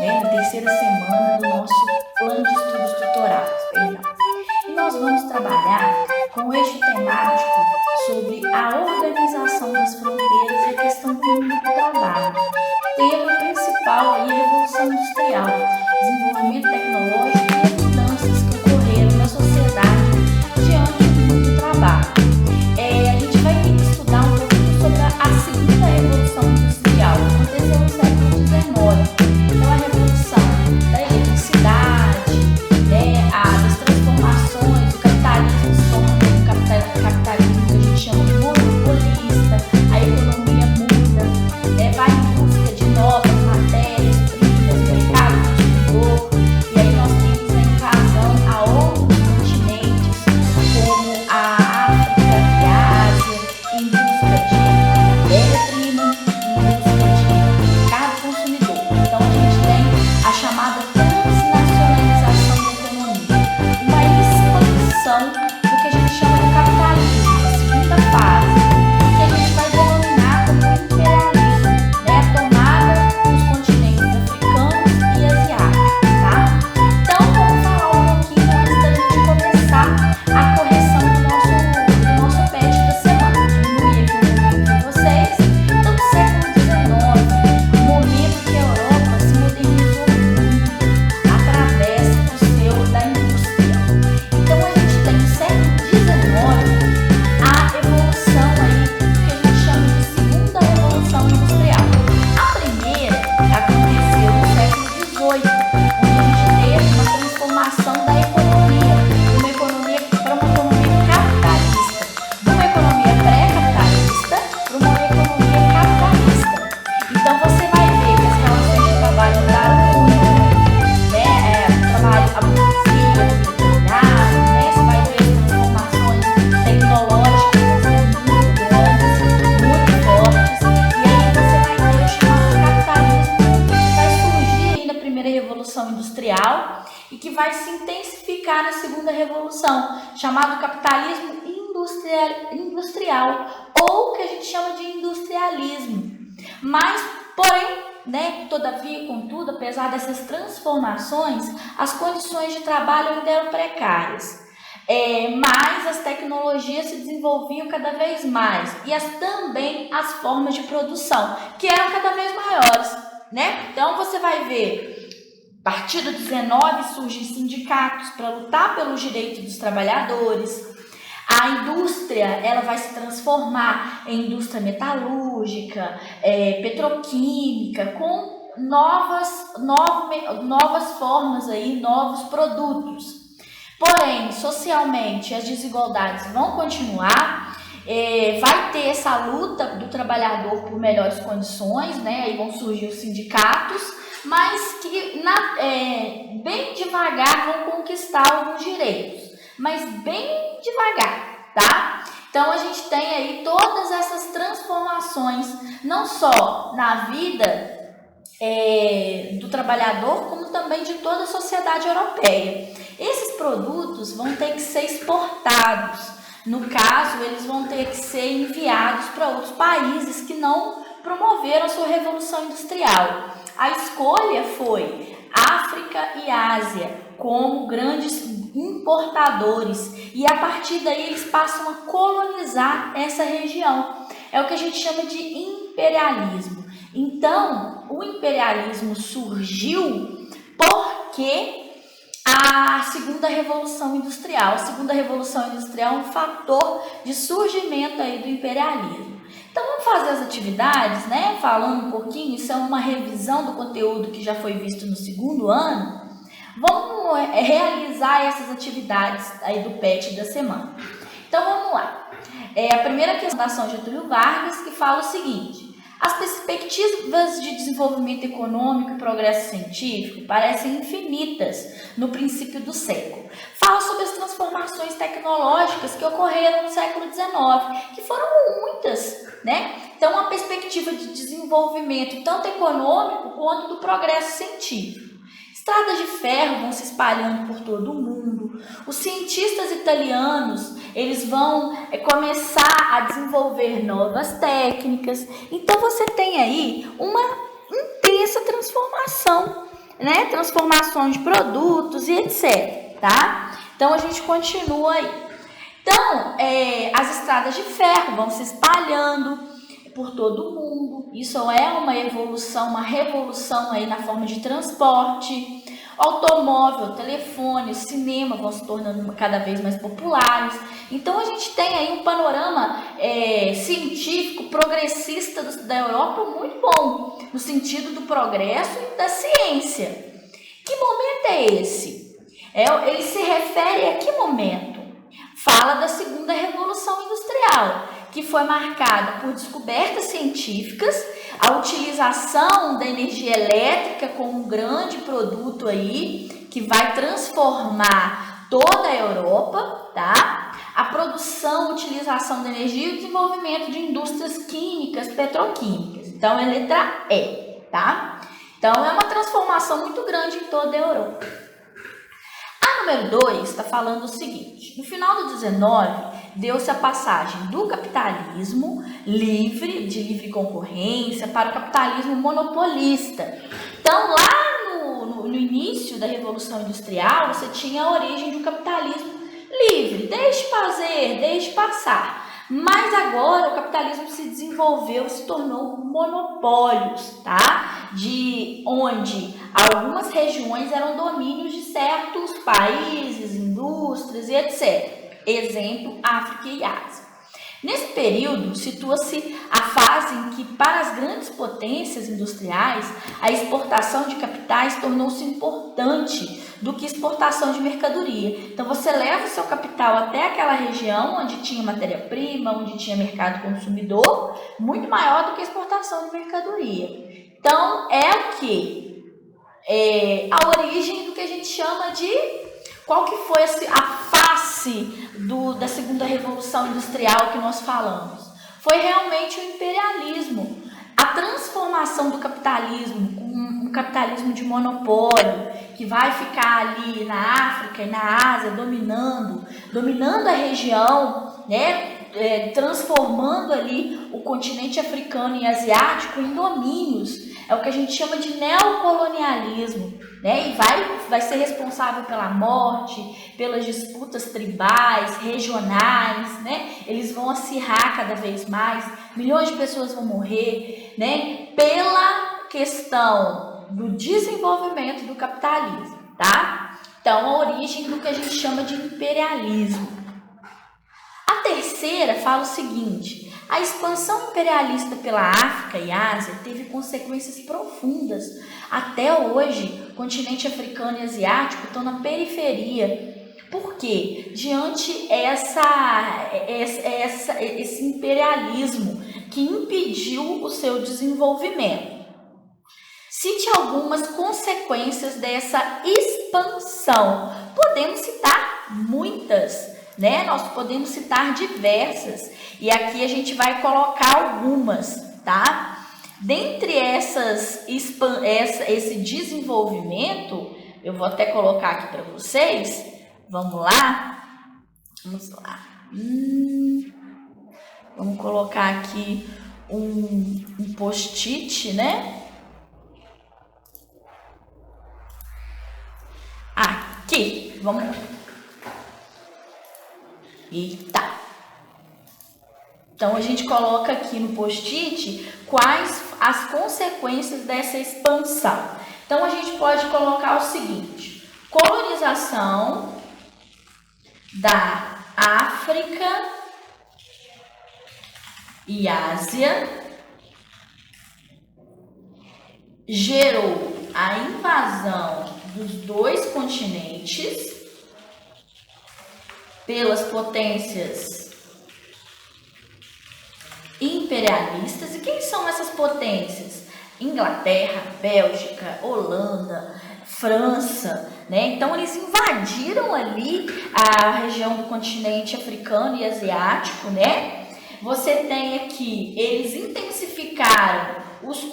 né, na terceira semana do nosso plano de estudos tutorados, perdão. E nós vamos trabalhar com o eixo temático sobre a organização das fronteiras e a questão do mundo do trabalho. Tema principal aí é a Revolução Industrial, desenvolvimento tecnológico e as mudanças que ocorreram na sociedade diante do mundo do trabalho. A gente vai estudar um pouquinho sobre a segunda Revolução Industrial, que aconteceu no século XIX. Então, a revolução da eletricidade, as transformações, o capitalismo se torna um capitalismo que a gente chama de monopolista, a economia muda, vai em busca de novas matérias-primas, mercado consumidor, e aí nós temos a invasão a outros continentes, como a África e a Ásia, em busca de matéria-prima, em busca de mercado consumidor. Então a gente tem a chamada transnacionalização da economia, uma expansão do que a gente chama de capitalismo, a segunda fase, que a gente vai denominar como imperialismo, a tomada dos continentes africanos e asiáticos, tá? Então vamos falar um pouquinho antes da gente começar a correção do nosso PET da semana. Diminuir aqui um pouquinho para vocês. Então, no século XIX, momento que a Europa se modernizou muito através da indústria. Então a gente tem no século XIX a evolução aí do que a gente chama de segunda revolução industrial. A primeira aconteceu no século XVIII, onde a gente teve uma transformação da economia, de uma economia para uma economia capitalista, de uma economia pré-capitalista para uma economia capitalista. Então você vai ver que as relações de trabalho mudaram muito, o trabalho abusivo, determinado, você vai ver transformações tecnológicas muito grandes, muito fortes, e aí você vai ter o chamado capitalismo, que vai surgir aí na primeira revolução industrial e que vai se intensificar na segunda revolução, chamado capitalismo industrial, ou que a gente chama de industrialismo. Mas, porém, todavia, contudo, apesar dessas transformações, as condições de trabalho ainda eram precárias. Mas as tecnologias se desenvolviam cada vez mais e também as formas de produção, que eram cada vez maiores, Então você vai ver, a partir do 19 surgem sindicatos para lutar pelos direitos dos trabalhadores. A indústria ela vai se transformar em indústria metalúrgica, petroquímica, com novas formas aí, novos produtos. Porém, socialmente, as desigualdades vão continuar, vai ter essa luta do trabalhador por melhores condições, aí vão surgir os sindicatos, mas que bem devagar vão conquistar alguns direitos, mas bem devagar, tá? Então a gente tem aí todas essas transformações, não só na vida do trabalhador, como também de toda a sociedade europeia. Esses produtos vão ter que ser exportados. No caso, eles vão ter que ser enviados para outros países que não promoveram a sua revolução industrial. A escolha foi África e Ásia como grandes importadores, e a partir daí eles passam a colonizar essa região. É o que a gente chama de imperialismo. Então, o imperialismo surgiu porque a segunda revolução industrial. A segunda revolução industrial é um fator de surgimento aí do imperialismo. Então vamos fazer as atividades, Falando um pouquinho, isso é uma revisão do conteúdo que já foi visto no segundo ano. Vamos realizar essas atividades aí do PET da semana. Então vamos lá. A primeira questão da Fundação Getúlio Vargas, que fala o seguinte: as perspectivas de desenvolvimento econômico e progresso científico parecem infinitas no princípio do século. Fala sobre as transformações tecnológicas que ocorreram no século XIX, que foram muitas, Então, a perspectiva de desenvolvimento tanto econômico quanto do progresso científico. Estradas de ferro vão se espalhando por todo o mundo. Os cientistas italianos, eles vão começar a desenvolver novas técnicas. Então você tem aí uma intensa transformação né, transformação de produtos e etc, tá? Então, a gente continua aí. Então, as estradas de ferro vão se espalhando por todo o mundo. Isso é uma evolução, uma revolução aí na forma de transporte. Automóvel, telefone, cinema vão se tornando cada vez mais populares. Então, a gente tem aí um panorama científico progressista da Europa muito bom, no sentido do progresso e da ciência. Que momento é esse? Ele se refere a que momento? Fala da segunda revolução industrial, que foi marcada por descobertas científicas, a utilização da energia elétrica como um grande produto aí, que vai transformar toda a Europa, tá? A produção, utilização da energia e o desenvolvimento de indústrias químicas, petroquímicas. Então, é letra E, tá? Então, é uma transformação muito grande em toda a Europa. A número 2 está falando o seguinte: no final do 19, deu-se a passagem do capitalismo livre, de livre concorrência, para o capitalismo monopolista. Então, lá no início da Revolução Industrial, você tinha a origem de um capitalismo livre, deixe fazer, deixe passar. Mas agora o capitalismo se desenvolveu, se tornou monopólios, tá? De onde algumas regiões eram domínios de certos países, indústrias e etc. Exemplo, África e Ásia. Nesse período, situa-se a fase em que, para as grandes potências industriais, a exportação de capitais tornou-se importante do que exportação de mercadoria. Então, você leva o seu capital até aquela região onde tinha matéria-prima, onde tinha mercado consumidor, muito maior do que a exportação de mercadoria. Então, é o que? A origem do que a gente chama de... Qual que foi a face da segunda revolução industrial que nós falamos? Foi realmente o imperialismo, a transformação do capitalismo com um capitalismo de monopólio, que vai ficar ali na África e na Ásia dominando a região, né? Transformando ali o continente africano e asiático em domínios. É o que a gente chama de neocolonialismo, né? E vai ser responsável pela morte, pelas disputas tribais, regionais, né? Eles vão acirrar cada vez mais, milhões de pessoas vão morrer, né? Pela questão do desenvolvimento do capitalismo, tá? Então, a origem do que a gente chama de imperialismo. A terceira fala o seguinte: a expansão imperialista pela África e Ásia teve consequências profundas. Até hoje, o continente africano e asiático estão na periferia. Por quê? Diante esse imperialismo que impediu o seu desenvolvimento. Cite algumas consequências dessa expansão. Podemos citar muitas, né? Nós podemos citar diversas. E aqui a gente vai colocar algumas, tá? Dentre esse desenvolvimento, eu vou até colocar aqui para vocês. Vamos lá? Vamos lá. Vamos colocar aqui um post-it, né? Aqui, vamos lá. Eita! Então, a gente coloca aqui no post-it quais as consequências dessa expansão. Então, a gente pode colocar o seguinte: colonização da África e Ásia gerou a invasão dos dois continentes pelas potências imperialistas. E quem são essas potências? Inglaterra, Bélgica, Holanda, França, né? Então, eles invadiram ali a região do continente africano e asiático, né? Você tem aqui, eles intensificaram os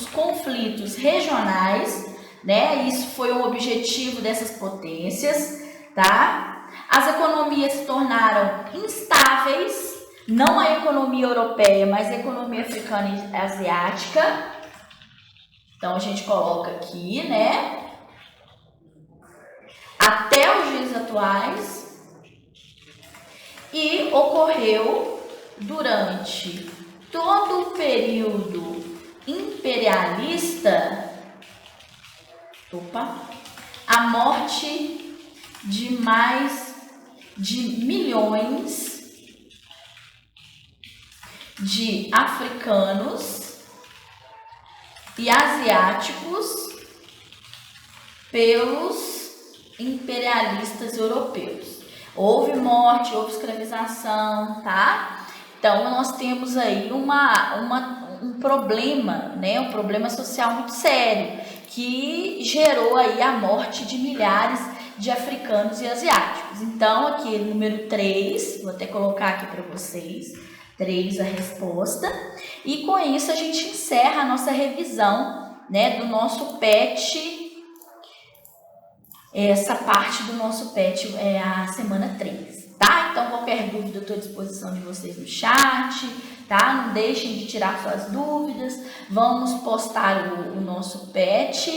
conflitos regionais, né? Isso foi o objetivo dessas potências, tá? As economias se tornaram instáveis, não a economia europeia, mas a economia africana e asiática. Então, a gente coloca aqui, né? Até os dias atuais. E ocorreu durante todo o período imperialista, a morte de mais de milhões de africanos e asiáticos pelos imperialistas europeus. Houve morte, houve escravização, tá? Então, nós temos aí um problema, né? Um problema social muito sério, que gerou aí a morte de milhares de africanos e asiáticos. Então, aqui, número 3, vou até colocar aqui para vocês, 3 a resposta. E com isso, a gente encerra a nossa revisão, né, do nosso PET. Essa parte do nosso PET é a semana 3, tá? Então, qualquer dúvida, eu estou à disposição de vocês no chat, tá? Não deixem de tirar suas dúvidas, vamos postar o nosso PET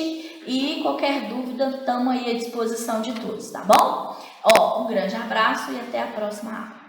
e qualquer dúvida, estamos aí à disposição de todos, tá bom? Ó, um grande abraço e até a próxima aula.